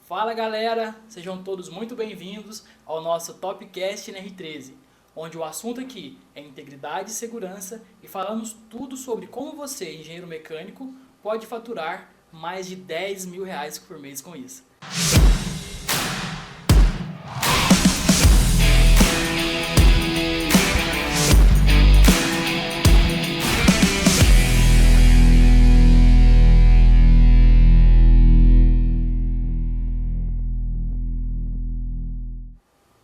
Fala galera, sejam todos muito bem-vindos ao nosso Topcast NR13, onde o assunto aqui é integridade e segurança e falamos tudo sobre como você, engenheiro mecânico, pode faturar mais de R$ 10.000 por mês com isso.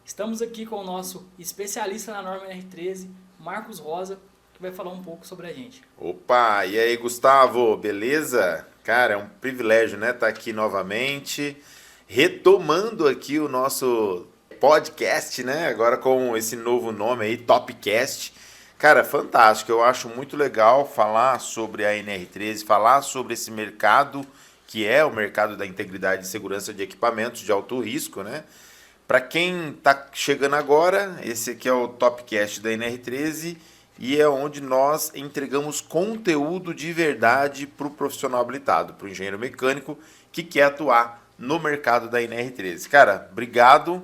Estamos aqui com o nosso especialista na norma NR13, Marcos Rosa, que vai falar um pouco sobre a gente. Opa, e aí Gustavo, beleza? Cara, é um privilégio, né, estar aqui novamente, retomando aqui o nosso podcast, né, agora com esse novo nome aí, Topcast. Cara, fantástico, eu acho muito legal falar sobre a NR13, falar sobre esse mercado, que é o mercado da integridade e segurança de equipamentos de alto risco, né? Para quem está chegando agora, esse aqui é o Topcast da NR13 e é onde nós entregamos conteúdo de verdade para o profissional habilitado, para o engenheiro mecânico que quer atuar no mercado da NR13. Cara, obrigado,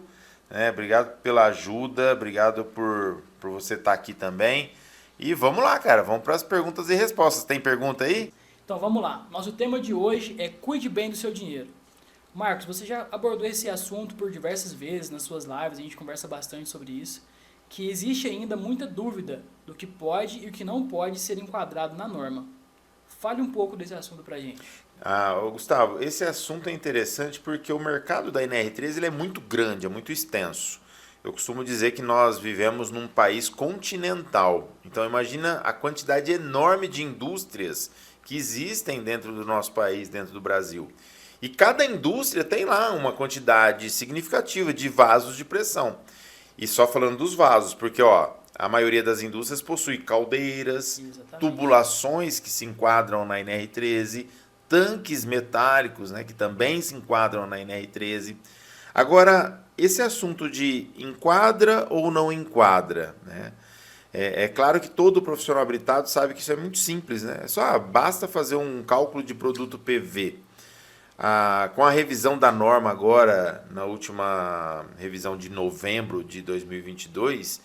obrigado pela ajuda, obrigado por você estar aqui também. E vamos lá, cara, vamos para as perguntas e respostas. Tem pergunta aí? Então vamos lá, nosso tema de hoje é cuide bem do seu dinheiro. Marcos, você já abordou esse assunto por diversas vezes nas suas lives, a gente conversa bastante sobre isso, que existe ainda muita dúvida do que pode e o que não pode ser enquadrado na norma. Fale um pouco desse assunto pra gente. Gustavo, esse assunto é interessante porque o mercado da NR13 ele é muito grande, é muito extenso. Eu costumo dizer que nós vivemos num país continental, então imagina a quantidade enorme de indústrias que existem dentro do nosso país, dentro do Brasil. E cada indústria tem lá uma quantidade significativa de vasos de pressão. E só falando dos vasos, porque a maioria das indústrias possui caldeiras, tubulações que se enquadram na NR13, tanques metálicos, né, que também se enquadram na NR13. Agora, esse assunto de enquadra ou não enquadra, né? É claro que todo profissional habilitado sabe que isso é muito simples, né? Basta fazer um cálculo de produto PV. Com a revisão da norma agora, na última revisão de novembro de 2022,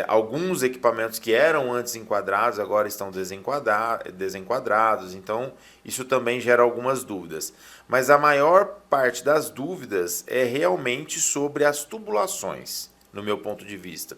alguns equipamentos que eram antes enquadrados agora estão desenquadrados, então isso também gera algumas dúvidas. Mas a maior parte das dúvidas é realmente sobre as tubulações, no meu ponto de vista.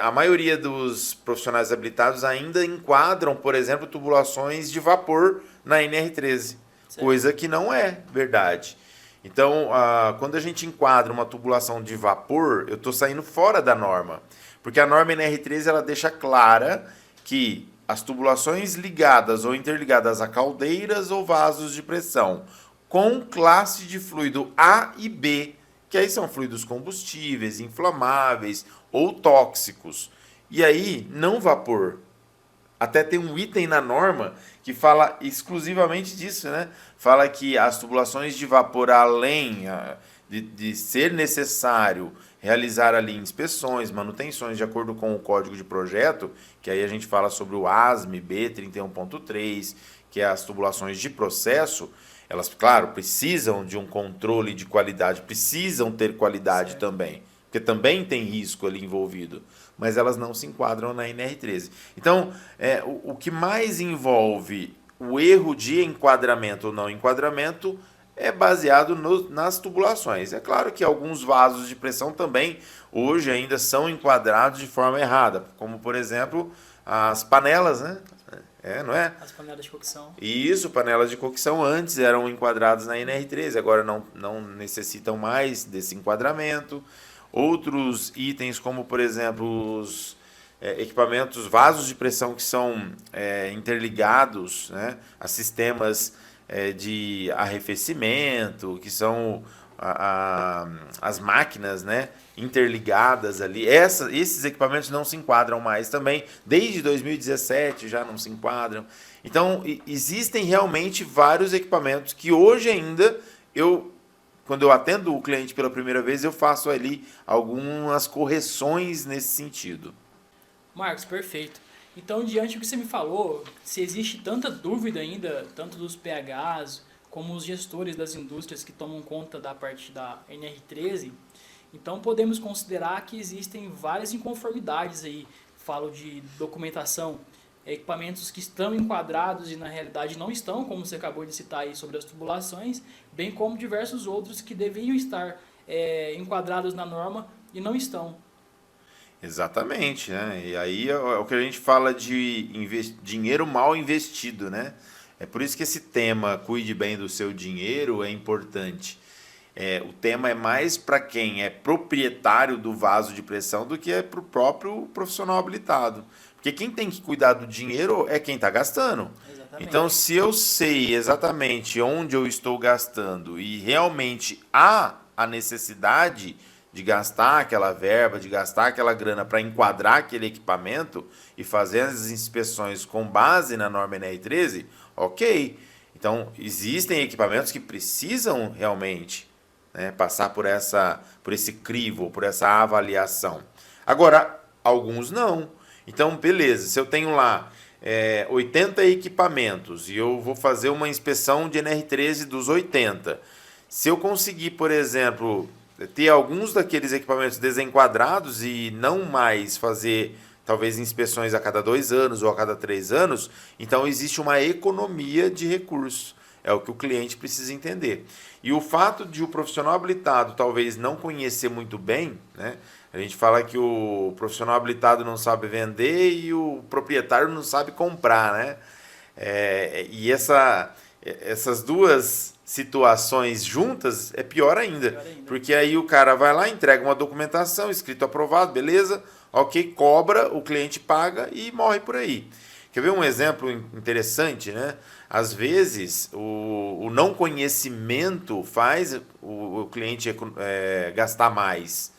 A maioria dos profissionais habilitados ainda enquadram, por exemplo, tubulações de vapor na NR13. Coisa que não é verdade. Então, quando a gente enquadra uma tubulação de vapor, eu estou saindo fora da norma. Porque a norma NR13 ela deixa clara que as tubulações ligadas ou interligadas a caldeiras ou vasos de pressão com classe de fluido A e B, que aí são fluidos combustíveis, inflamáveis ou tóxicos. E aí, não vapor. Até tem um item na norma que fala exclusivamente disso, né? Fala que as tubulações de vapor, além de ser necessário realizar ali inspeções, manutenções de acordo com o código de projeto, que aí a gente fala sobre o ASME B31.3, que é as tubulações de processo, elas, claro, precisam de um controle de qualidade, precisam ter qualidade também, porque também tem risco ali envolvido, mas elas não se enquadram na NR13. Então, o que mais envolve o erro de enquadramento ou não enquadramento é baseado nas tubulações. É claro que alguns vasos de pressão também hoje ainda são enquadrados de forma errada, como, por exemplo, as panelas, né? Não é? As panelas de cocção. Isso, panelas de cocção antes eram enquadradas na NR13, agora não necessitam mais desse enquadramento. Outros itens, como por exemplo os equipamentos, vasos de pressão que são interligados, né, a sistemas de arrefecimento, que são as máquinas, né, interligadas ali. Esses equipamentos não se enquadram mais também. Desde 2017 já não se enquadram. Então, existem realmente vários equipamentos que hoje ainda quando eu atendo o cliente pela primeira vez, eu faço ali algumas correções nesse sentido. Marcos, perfeito. Então, diante do que você me falou, se existe tanta dúvida ainda, tanto dos PHs como os gestores das indústrias que tomam conta da parte da NR13. Então podemos considerar que existem várias inconformidades aí. Falo de documentação, equipamentos que estão enquadrados e na realidade não estão, como você acabou de citar aí sobre as tubulações, bem como diversos outros que deveriam estar enquadrados na norma e não estão. Exatamente, né? E aí é o que a gente fala de dinheiro mal investido, né? É por isso que esse tema, cuide bem do seu dinheiro, é importante. O tema é mais para quem é proprietário do vaso de pressão do que é para o próprio profissional habilitado. Porque quem tem que cuidar do dinheiro é quem está gastando. Exatamente. Então, se eu sei exatamente onde eu estou gastando e realmente há a necessidade de gastar aquela verba, de gastar aquela grana para enquadrar aquele equipamento e fazer as inspeções com base na norma NR13, ok. Então, existem equipamentos que precisam realmente, né, passar por esse crivo, por essa avaliação. Agora, alguns não. Então, beleza, se eu tenho lá 80 equipamentos e eu vou fazer uma inspeção de NR13 dos 80, se eu conseguir, por exemplo, ter alguns daqueles equipamentos desenquadrados e não mais fazer talvez inspeções a cada 2 anos ou a cada 3 anos, então existe uma economia de recursos. É o que o cliente precisa entender. E o fato de o profissional habilitado talvez não conhecer muito bem, né? A gente fala que o profissional habilitado não sabe vender e o proprietário não sabe comprar, né? E essas duas situações juntas é pior ainda, porque aí o cara vai lá, entrega uma documentação, escrito aprovado, beleza, ok, cobra, o cliente paga e morre por aí. Quer ver um exemplo interessante, né? Às vezes, o não conhecimento faz o cliente gastar mais.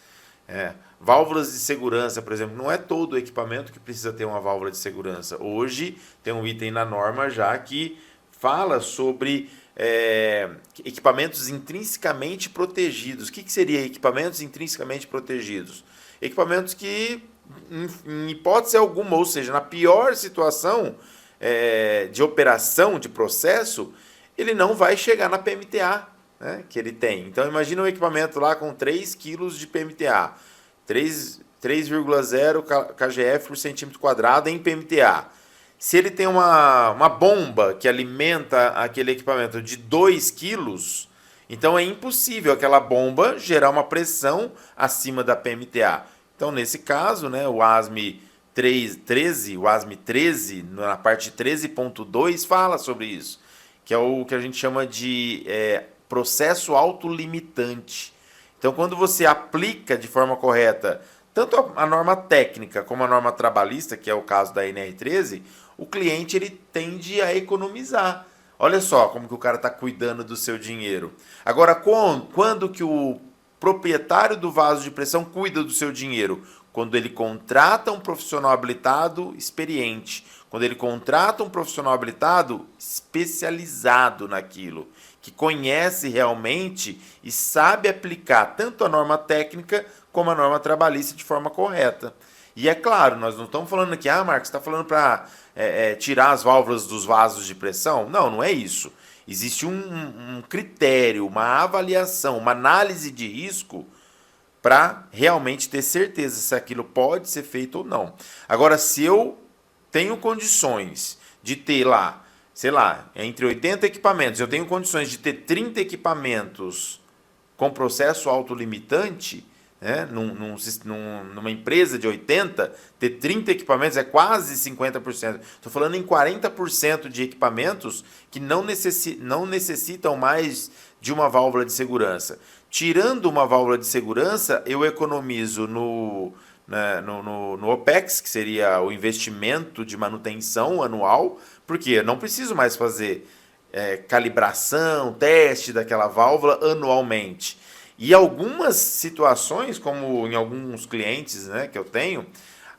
Válvulas de segurança, por exemplo, não é todo equipamento que precisa ter uma válvula de segurança. Hoje tem um item na norma já que fala sobre equipamentos intrinsecamente protegidos. O que seria equipamentos intrinsecamente protegidos? Equipamentos que, em hipótese alguma, ou seja, na pior situação de operação, de processo, ele não vai chegar na PMTA, né, que ele tem. Então, imagina um equipamento lá com 3 kg de PMTA, 3,0 kgf por centímetro quadrado em PMTA. Se ele tem uma bomba que alimenta aquele equipamento de 2 quilos, então é impossível aquela bomba gerar uma pressão acima da PMTA. Então, nesse caso, né, o ASME 13, na parte 13.2, fala sobre isso, que é o que a gente chama de processo autolimitante. Então, quando você aplica de forma correta tanto a norma técnica como a norma trabalhista, que é o caso da NR13, o cliente ele tende a economizar. Olha só como que o cara está cuidando do seu dinheiro. Agora, quando que o proprietário do vaso de pressão cuida do seu dinheiro? Quando ele contrata um profissional habilitado experiente, quando ele contrata um profissional habilitado especializado naquilo, que conhece realmente e sabe aplicar tanto a norma técnica como a norma trabalhista de forma correta. E é claro, nós não estamos falando aqui, Marcos, você está falando para tirar as válvulas dos vasos de pressão? Não, não é isso. Existe um critério, uma avaliação, uma análise de risco para realmente ter certeza se aquilo pode ser feito ou não. Agora, se eu tenho condições de ter lá, sei lá, entre 80 equipamentos, eu tenho condições de ter 30 equipamentos com processo autolimitante, né, numa empresa de 80, ter 30 equipamentos é quase 50%. Estou falando em 40% de equipamentos que não necessitam mais de uma válvula de segurança. Tirando uma válvula de segurança, eu economizo no OPEX, que seria o investimento de manutenção anual, porque eu não preciso mais fazer calibração, teste daquela válvula anualmente. E algumas situações, como em alguns clientes, né, que eu tenho,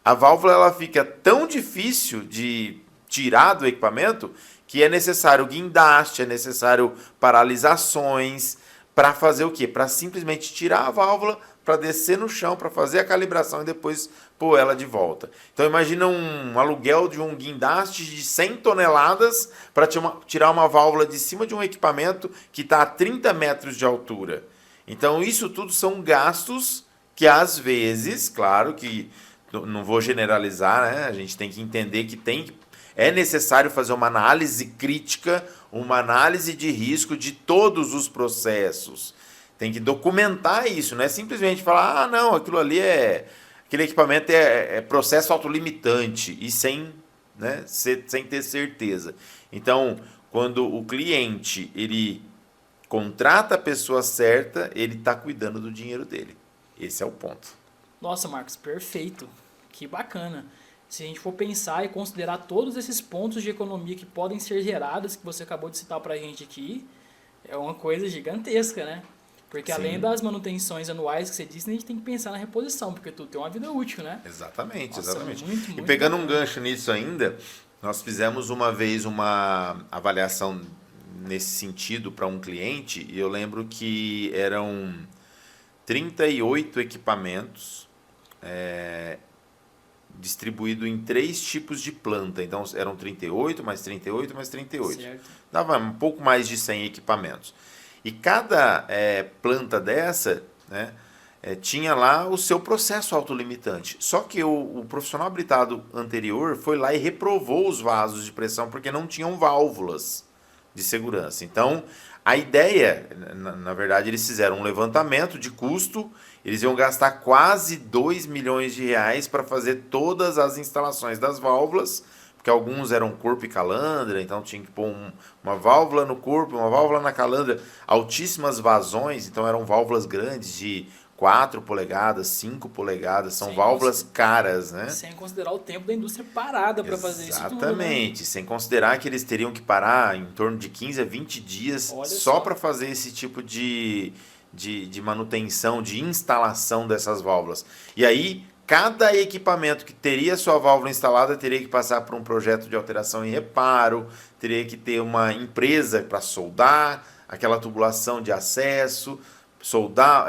a válvula ela fica tão difícil de tirar do equipamento que é necessário guindaste, é necessário paralisações para fazer o quê? Para simplesmente tirar a válvula, para descer no chão, para fazer a calibração e depois pôr ela de volta. Então imagina um aluguel de um guindaste de 100 toneladas para tirar uma válvula de cima de um equipamento que está a 30 metros de altura. Então isso tudo são gastos que às vezes, claro que não vou generalizar, né? A gente tem que entender que é necessário fazer uma análise crítica, uma análise de risco de todos os processos. Tem que documentar isso, não é simplesmente falar, não, aquele equipamento é processo autolimitante e sem ter certeza. Então, quando o cliente ele contrata a pessoa certa, ele está cuidando do dinheiro dele. Esse é o ponto. Nossa, Marcos, perfeito. Que bacana. Se a gente for pensar e considerar todos esses pontos de economia que podem ser gerados, que você acabou de citar para a gente aqui, é uma coisa gigantesca, né? Porque Sim. Além das manutenções anuais que você disse, a gente tem que pensar na reposição, porque tudo tem uma vida útil, né? Exatamente, Nossa, exatamente. muito E pegando um bacana. gancho nisso ainda, nós fizemos uma vez uma avaliação nesse sentido para um cliente, e eu lembro que eram 38 equipamentos distribuído em 3 tipos de planta. Então eram 38, mais 38, mais 38. Certo. Dava um pouco mais de 100 equipamentos. E cada planta dessa, né, tinha lá o seu processo autolimitante. Só que o profissional habilitado anterior foi lá e reprovou os vasos de pressão porque não tinham válvulas de segurança. Então, a ideia, na verdade, eles fizeram um levantamento de custo, eles iam gastar quase 2 milhões de reais para fazer todas as instalações das válvulas, porque alguns eram corpo e calandra, então tinha que pôr uma válvula no corpo, uma válvula na calandra, altíssimas vazões, então eram válvulas grandes de 4 polegadas, 5 polegadas, são válvulas caras, né? Sem considerar o tempo da indústria parada para fazer isso tudo, né? Exatamente, sem considerar que eles teriam que parar em torno de 15 a 20 dias só para fazer esse tipo de manutenção, de instalação dessas válvulas. E aí, cada equipamento que teria sua válvula instalada teria que passar por um projeto de alteração e reparo, teria que ter uma empresa para soldar aquela tubulação de acesso, soldar,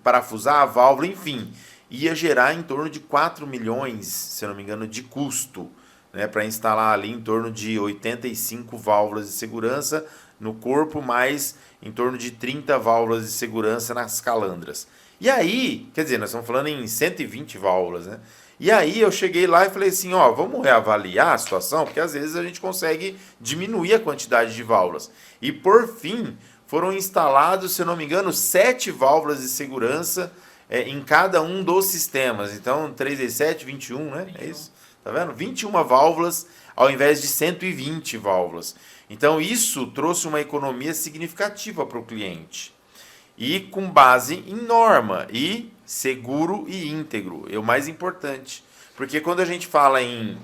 parafusar a válvula, enfim, ia gerar em torno de 4 milhões, se eu não me engano, de custo, né, para instalar ali em torno de 85 válvulas de segurança no corpo, mais em torno de 30 válvulas de segurança nas calandras. E aí, quer dizer, nós estamos falando em 120 válvulas, né? E aí eu cheguei lá e falei assim, vamos reavaliar a situação, porque às vezes a gente consegue diminuir a quantidade de válvulas. E por fim, foram instalados, se eu não me engano, 7 válvulas de segurança em cada um dos sistemas. Então, 3 vezes 7, 21, né? 21. É isso? Tá vendo? 21 válvulas ao invés de 120 válvulas. Então, isso trouxe uma economia significativa para o cliente. E com base em norma e seguro e íntegro. É o mais importante. Porque quando a gente fala em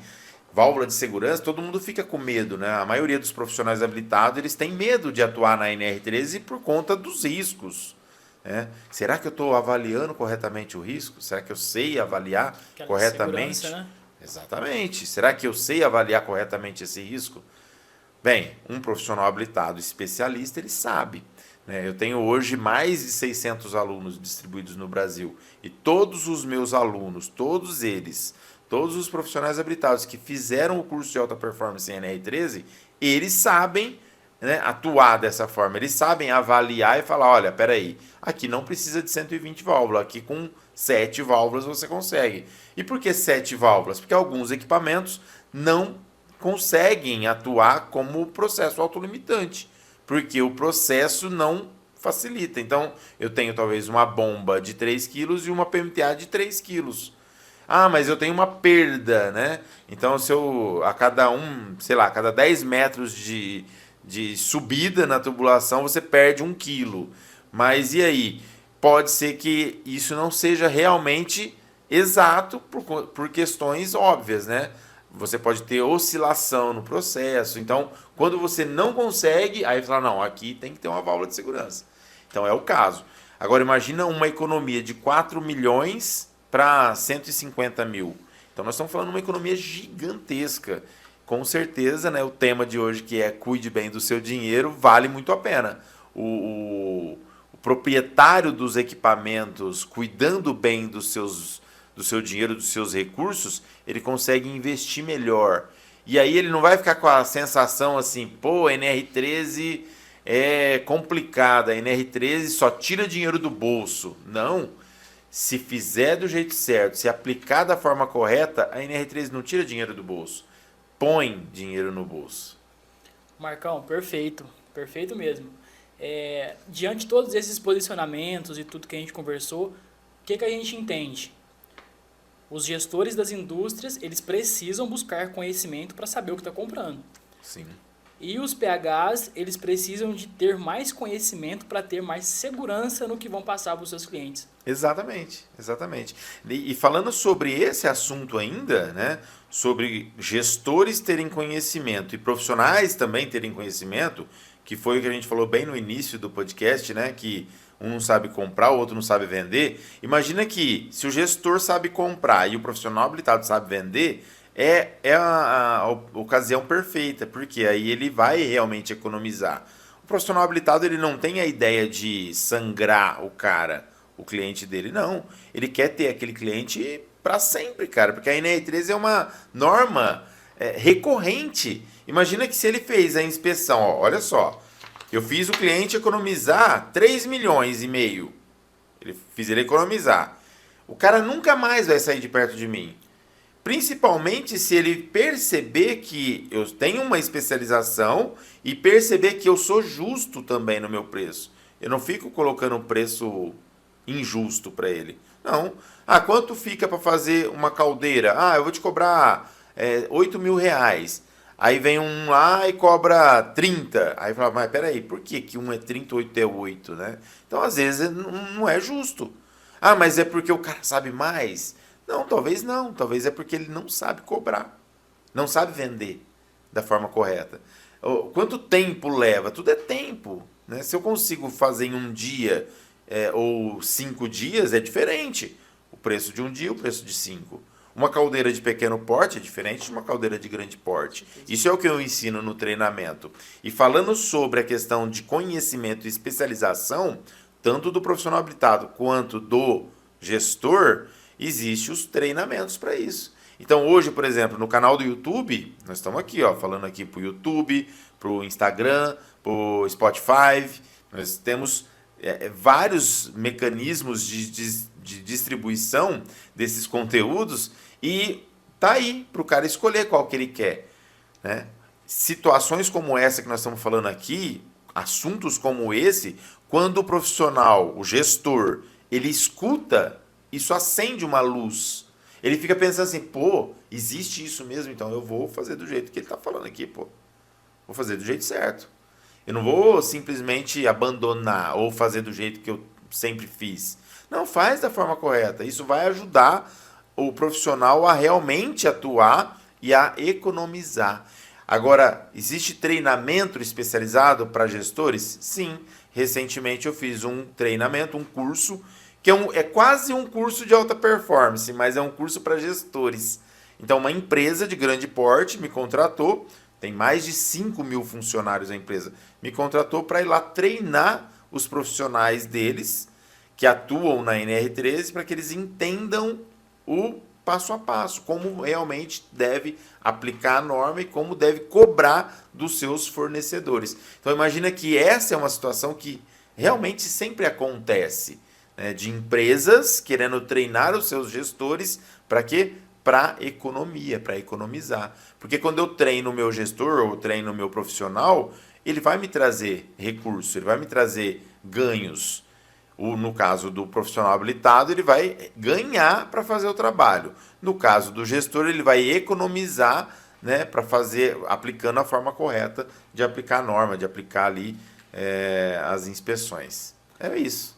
válvula de segurança, todo mundo fica com medo, né? A maioria dos profissionais habilitados, eles têm medo de atuar na NR13 por conta dos riscos, né? Será que eu estou avaliando corretamente o risco? Será que eu sei avaliar corretamente? Né? Exatamente. Será que eu sei avaliar corretamente esse risco? Bem, um profissional habilitado especialista, ele sabe. Eu tenho hoje mais de 600 alunos distribuídos no Brasil. E todos os meus alunos, todos eles, todos os profissionais habilitados que fizeram o curso de alta performance em NR13, eles sabem, né, atuar dessa forma. Eles sabem avaliar e falar, olha, peraí, aqui não precisa de 120 válvulas, aqui com 7 válvulas você consegue. E por que 7 válvulas? Porque alguns equipamentos não conseguem atuar como processo autolimitante, porque o processo não facilita. Então, eu tenho talvez uma bomba de 3 kg e uma PMTA de 3 kg. Ah, mas eu tenho uma perda, né? Então, se eu, a cada 10 metros de subida na tubulação, você perde 1 quilo. Mas e aí? Pode ser que isso não seja realmente exato por questões óbvias, né? Você pode ter oscilação no processo. Então, quando você não consegue, aí você fala, não, aqui tem que ter uma válvula de segurança. Então, é o caso. Agora, imagina uma economia de 4 milhões para 150 mil. Então, nós estamos falando de uma economia gigantesca. Com certeza, né, o tema de hoje, que é cuide bem do seu dinheiro, vale muito a pena. O proprietário dos equipamentos, cuidando bem do seu dinheiro, dos seus recursos, ele consegue investir melhor. E aí ele não vai ficar com a sensação assim, pô, a NR13 é complicada, a NR13 só tira dinheiro do bolso. Não. Se fizer do jeito certo, se aplicar da forma correta, a NR13 não tira dinheiro do bolso. Põe dinheiro no bolso. Marcão, perfeito. Perfeito mesmo. Diante de todos esses posicionamentos e tudo que a gente conversou, o que a gente entende? Os gestores das indústrias, eles precisam buscar conhecimento para saber o que está comprando. Sim. E os PHs, eles precisam de ter mais conhecimento para ter mais segurança no que vão passar para os seus clientes. Exatamente, exatamente. E falando sobre esse assunto ainda, né, sobre gestores terem conhecimento e profissionais também terem conhecimento, que foi o que a gente falou bem no início do podcast, né, que um não sabe comprar, o outro não sabe vender. Imagina que se o gestor sabe comprar e o profissional habilitado sabe vender, é a ocasião perfeita, porque aí ele vai realmente economizar. O profissional habilitado ele não tem a ideia de sangrar o cliente dele, não. Ele quer ter aquele cliente para sempre, cara, porque a NR13 é uma norma recorrente. Imagina que se ele fez a inspeção, ó, olha só, eu fiz o cliente economizar 3,5 milhões. Fiz ele economizar. O cara nunca mais vai sair de perto de mim. Principalmente se ele perceber que eu tenho uma especialização e perceber que eu sou justo também no meu preço. Eu não fico colocando um preço injusto para ele. Não. Quanto fica para fazer uma caldeira? Eu vou te cobrar 8 mil reais. Aí vem um lá e cobra 30. Aí fala, mas peraí, por que um é 30 e 8 é 8, né? Então, às vezes, não é justo. Mas é porque o cara sabe mais? Não. Talvez é porque ele não sabe cobrar. Não sabe vender da forma correta. Quanto tempo leva? Tudo é tempo, né? Se eu consigo fazer em um dia ou 5 dias, é diferente. O preço de um dia, o preço de 5. Uma caldeira de pequeno porte é diferente de uma caldeira de grande porte. Isso é o que eu ensino no treinamento. E falando sobre a questão de conhecimento e especialização, tanto do profissional habilitado quanto do gestor, existem os treinamentos para isso. Então hoje, por exemplo, no canal do YouTube, nós estamos aqui, falando aqui para o YouTube, para o Instagram, para o Spotify. Nós temos vários mecanismos de distribuição desses conteúdos e tá aí para o cara escolher qual que ele quer, né? Situações como essa que nós estamos falando aqui, assuntos como esse, quando o profissional, o gestor, ele escuta, isso acende uma luz. Ele fica pensando assim, existe isso mesmo, então eu vou fazer do jeito que ele está falando aqui, Vou fazer do jeito certo. Eu não vou simplesmente abandonar ou fazer do jeito que eu sempre fiz. Não, faz da forma correta. Isso vai ajudar o profissional a realmente atuar e a economizar. Agora, existe treinamento especializado para gestores? Sim. Recentemente eu fiz um treinamento, um curso, que é quase um curso de alta performance, mas é um curso para gestores. Então, uma empresa de grande porte me contratou, tem mais de 5 mil funcionários a empresa, me contratou para ir lá treinar os profissionais deles, que atuam na NR13, para que eles entendam o passo a passo, como realmente deve aplicar a norma e como deve cobrar dos seus fornecedores. Então imagina que essa é uma situação que realmente sempre acontece, né, de empresas querendo treinar os seus gestores para quê? Para economia, para economizar. Porque quando eu treino o meu gestor ou treino o meu profissional, ele vai me trazer recurso, ele vai me trazer ganhos. No caso do profissional habilitado, ele vai ganhar para fazer o trabalho. No caso do gestor, ele vai economizar, né, para fazer, aplicando a forma correta de aplicar a norma, de aplicar ali as inspeções. É isso.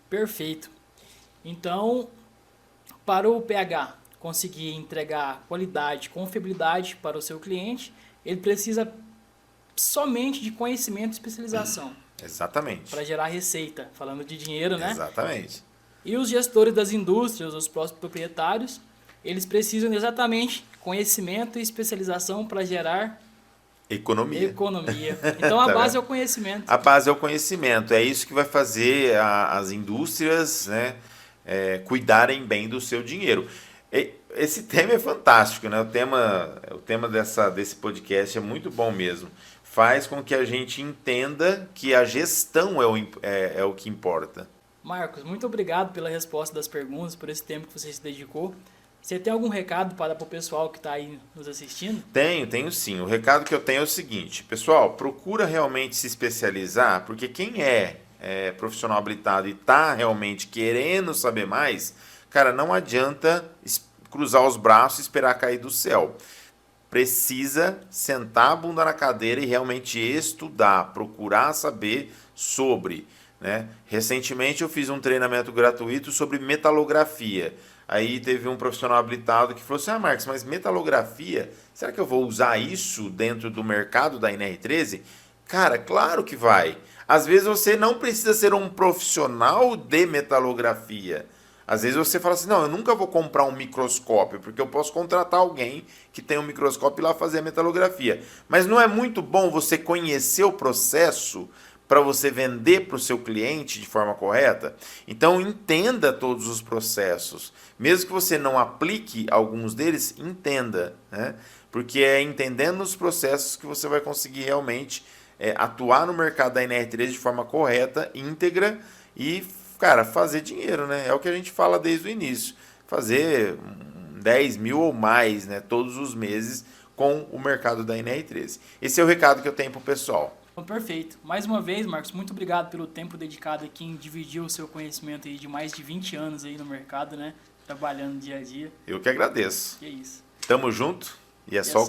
Perfeito. Então, para o PH conseguir entregar qualidade, confiabilidade para o seu cliente, ele precisa somente de conhecimento e especialização. Exatamente. Para gerar receita, falando de dinheiro, né? Exatamente. E os gestores das indústrias, os próprios proprietários, eles precisam exatamente conhecimento e especialização para gerar Economia. Economia. Então a Tá base é vendo? o conhecimento. A base é o conhecimento. É isso que vai fazer as indústrias, né, cuidarem bem do seu dinheiro. Esse tema é fantástico, né? O tema desse podcast é muito bom mesmo. Faz com que a gente entenda que a gestão é o que importa. Marcos, muito obrigado pela resposta das perguntas, por esse tempo que você se dedicou. Você tem algum recado para o pessoal que está aí nos assistindo? Tenho sim. O recado que eu tenho é o seguinte, pessoal, procura realmente se especializar, porque quem é profissional habilitado e está realmente querendo saber mais, cara, não adianta cruzar os braços e esperar cair do céu. Precisa sentar a bunda na cadeira e realmente estudar, procurar saber sobre, né? Recentemente eu fiz um treinamento gratuito sobre metalografia. Aí teve um profissional habilitado que falou assim, Marcos, mas metalografia, será que eu vou usar isso dentro do mercado da NR13? Cara, claro que vai. Às vezes você não precisa ser um profissional de metalografia. Às vezes você fala assim, não, eu nunca vou comprar um microscópio, porque eu posso contratar alguém que tem um microscópio e lá fazer a metalografia. Mas não é muito bom você conhecer o processo para você vender para o seu cliente de forma correta? Então entenda todos os processos. Mesmo que você não aplique alguns deles, entenda, né? Porque é entendendo os processos que você vai conseguir realmente atuar no mercado da NR13 de forma correta, íntegra e, cara, fazer dinheiro, né? É o que a gente fala desde o início. Fazer 10 mil ou mais, né, todos os meses com o mercado da NR13. Esse é o recado que eu tenho para o pessoal. Perfeito. Mais uma vez, Marcos, muito obrigado pelo tempo dedicado aqui em dividir o seu conhecimento aí de mais de 20 anos aí no mercado, né? Trabalhando dia a dia. Eu que agradeço. Que é isso. Tamo junto e é só